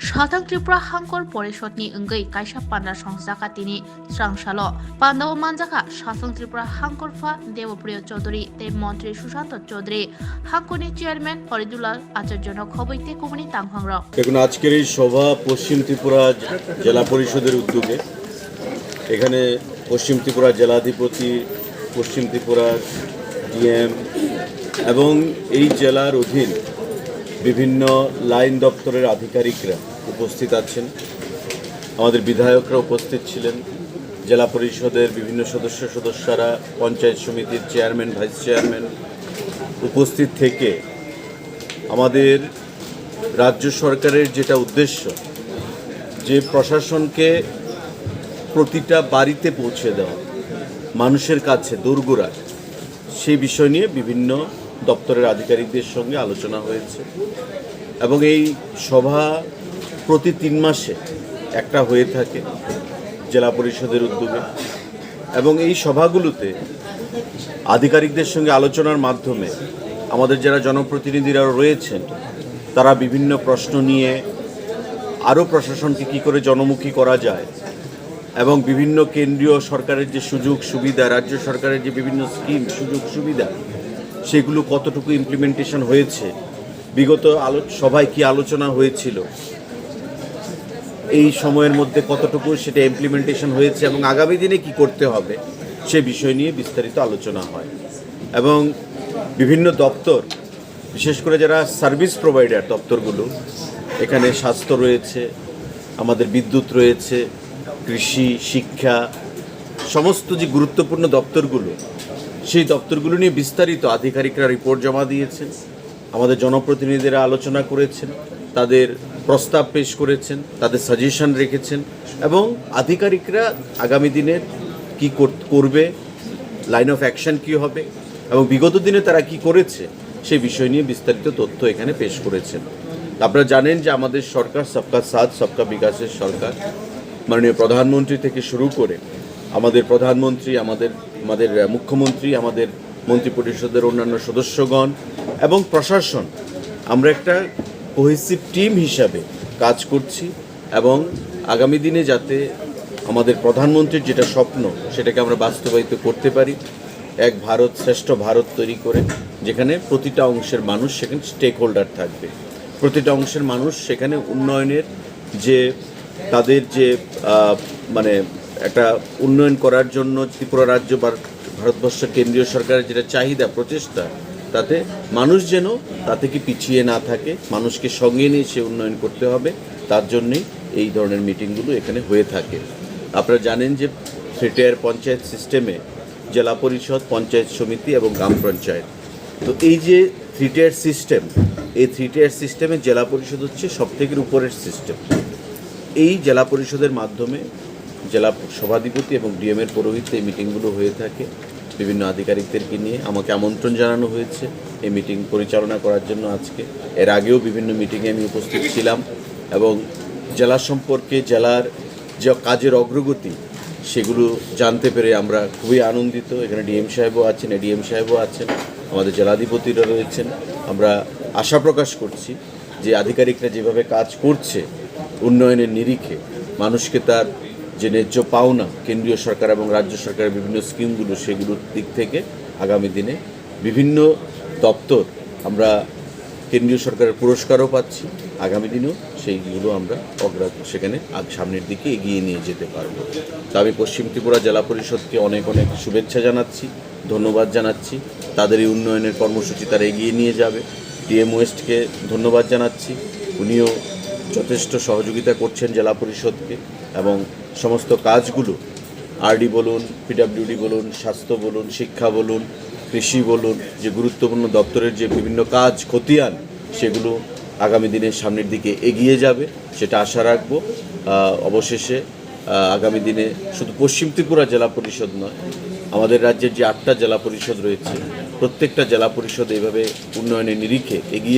Southern Tripura Hangkol Porishotni Ungai Kaisa Pandra Songjakatini Srangsalo Pandao Manjaka Southern Tripura Hangkol Fa Devopriyo Chaudhary te Mantri Sushant Chaudhary Hangkoni Chairman Faridullah Acharjano Khoboite Kumani Tanghangra দেখুন আজকের এই সভা পশ্চিম ত্রিপুরা জেলা পরিষদের উদ্যোগে এখানে পশ্চিম ত্রিপুরা জেলাধিপতি পশ্চিম ত্রিপুরার DM এবং এই জেলার অধীন বিভিন্ন লাইন দপ্তরের আধিকারিকরা উপস্থিত আছেন আমাদের বিধায়করা উপস্থিত ছিলেন জেলা পরিষদের বিভিন্ন সদস্যরা পঞ্চায়েত সমিতির চেয়ারম্যান ভাইস চেয়ারম্যান উপস্থিত থেকে আমাদের রাজ্য সরকারের যেটা উদ্দেশ্য যে প্রশাসনকে প্রতিটা বাড়িতে পৌঁছে দেওয়া মানুষের কাছে দোরগোড়ায় সেই বিষয় নিয়ে বিভিন্ন দপ্তরের আধিকারিকদের সঙ্গে আলোচনা হয়েছে এবং এই সভা প্রতি 3 মাসে একটা হয়ে থাকে জেলা পরিষদের উদ্যোগে এবং এই সভাগুলোতে আধিকারিকদের সঙ্গে আলোচনার মাধ্যমে আমাদের যারা জনপ্রতিনিধিরা রয়েছেন তারা বিভিন্ন প্রশ্ন নিয়ে আরও প্রশাসনকে কী করে জনমুখী করা যায় এবং বিভিন্ন কেন্দ্রীয় সরকারের যে সুযোগ সুবিধা রাজ্য সরকারের যে বিভিন্ন স্কিম সুযোগ সুবিধা সেগুলো কতটুকু ইমপ্লিমেন্টেশন হয়েছে বিগত সভায় কি আলোচনা হয়েছিল এই সময়ের মধ্যে কতটুকু সেটা ইমপ্লিমেন্টেশন হয়েছে এবং আগামী দিনে কি করতে হবে সে বিষয় নিয়ে বিস্তারিত আলোচনা হয় এবং বিভিন্ন দপ্তর বিশেষ করে যারা সার্ভিস প্রোভাইডার দপ্তরগুলো এখানে স্বাস্থ্য রয়েছে আমাদের বিদ্যুৎ রয়েছে কৃষি শিক্ষা সমস্ত যে গুরুত্বপূর্ণ দপ্তরগুলো সেই দপ্তরগুলো নিয়ে বিস্তারিত আধিকারিকরা রিপোর্ট জমা দিয়েছেন আমাদের জনপ্রতিনিধিরা আলোচনা করেছেন তাদের প্রস্তাব পেশ করেছেন তাদের সাজেশন রেখেছেন এবং আধিকারিকরা আগামী দিনের কী করবে লাইন অফ অ্যাকশন কী হবে এবং বিগত দিনে তারা কি করেছে সেই বিষয় নিয়ে বিস্তারিত তথ্য এখানে পেশ করেছেন আপনারা জানেন যে আমাদের সরকার সবকা সাথ সবকা বিকাশের সরকার মাননীয় প্রধানমন্ত্রী থেকে শুরু করে আমাদের প্রধানমন্ত্রী আমাদের মুখ্যমন্ত্রী আমাদের মন্ত্রী পরিষদের অন্যান্য সদস্যগণ এবং প্রশাসন আমরা একটা কোহেসিভ টিম হিসাবে কাজ করছি এবং আগামী দিনে যাতে আমাদের প্রধানমন্ত্রীর যেটা স্বপ্ন সেটাকে আমরা বাস্তবায়িত করতে পারি এক ভারত শ্রেষ্ঠ ভারত তৈরি করে যেখানে প্রতিটা অংশের মানুষ সেখানে স্টেক হোল্ডার থাকবে প্রতিটা অংশের মানুষ সেখানে উন্নয়নের যে তাদের যে মানে একটা উন্নয়ন করার জন্য ত্রিপুরা রাজ্য বা ভারতবর্ষের কেন্দ্রীয় সরকারের যেটা চাহিদা প্রচেষ্টা তাতে মানুষ যেন তা থেকে পিছিয়ে না থাকে মানুষকে সঙ্গে নিয়ে সে উন্নয়ন করতে হবে তার জন্যই এই ধরনের মিটিংগুলো এখানে হয়ে থাকে আপনারা জানেন যে 3-tier পঞ্চায়েত সিস্টেমে জেলা পরিষদ পঞ্চায়েত সমিতি এবং গ্রাম পঞ্চায়েত তো এই যে 3-tier সিস্টেম এই 3-tier সিস্টেমে জেলা পরিষদ হচ্ছে সবথেকে উপরের সিস্টেম এই জেলা পরিষদের মাধ্যমে জেলা সভাধিপতি এবং ডিএমের পৌরোহিত্যে এই মিটিংগুলো হয়ে থাকে বিভিন্ন আধিকারিকদেরকে নিয়ে আমাকে আমন্ত্রণ জানানো হয়েছে এই মিটিং পরিচালনা করার জন্য আজকে এর আগেও বিভিন্ন মিটিংয়ে আমি উপস্থিত ছিলাম এবং জেলা সম্পর্কে জেলার যে কাজের অগ্রগতি সেগুলো জানতে পেরে আমরা খুবই আনন্দিত এখানে ডিএম সাহেবও আছেন এডিএম সাহেবও আছেন আমাদের জেলাধিপতিরা রয়েছেন আমরা আশা প্রকাশ করছি যে আধিকারিকরা যেভাবে কাজ করছে উন্নয়নের নিরিখে মানুষকে তার যে ন্যায্য পাওনা কেন্দ্রীয় সরকার এবং রাজ্য সরকারের বিভিন্ন স্কিমগুলো সেগুলোর দিক থেকে আগামী দিনে বিভিন্ন দপ্তর আমরা কেন্দ্রীয় সরকারের পুরস্কারও পাচ্ছি আগামী দিনেও সেইগুলো আমরা সেখানে সামনের দিকে এগিয়ে নিয়ে যেতে পারবো তো আমি পশ্চিম ত্রিপুরা জেলা পরিষদকে অনেক অনেক শুভেচ্ছা জানাচ্ছি ধন্যবাদ জানাচ্ছি তাদের এই উন্নয়নের কর্মসূচি তারা এগিয়ে নিয়ে যাবে ডিএম ওয়েস্টকে ধন্যবাদ জানাচ্ছি উনিও যথেষ্ট সহযোগিতা করছেন জেলা পরিষদকে এবং সমস্ত কাজগুলো আরডি বলুন পিডব্লিউডি বলুন স্বাস্থ্য বলুন শিক্ষা বলুন কৃষি বলুন যে গুরুত্বপূর্ণ দপ্তরের যে বিভিন্ন কাজ খতিয়ান সেগুলো আগামী দিনের সামনের দিকে এগিয়ে যাবে সেটা আশা রাখব অবশেষে আগামী দিনে শুধু পশ্চিম ত্রিপুরা জেলা পরিষদ নয় আমাদের রাজ্যের যে 8টা জেলা পরিষদ রয়েছে প্রত্যেকটা জেলা পরিষদ এইভাবে উন্নয়নের নিরিখে এগিয়ে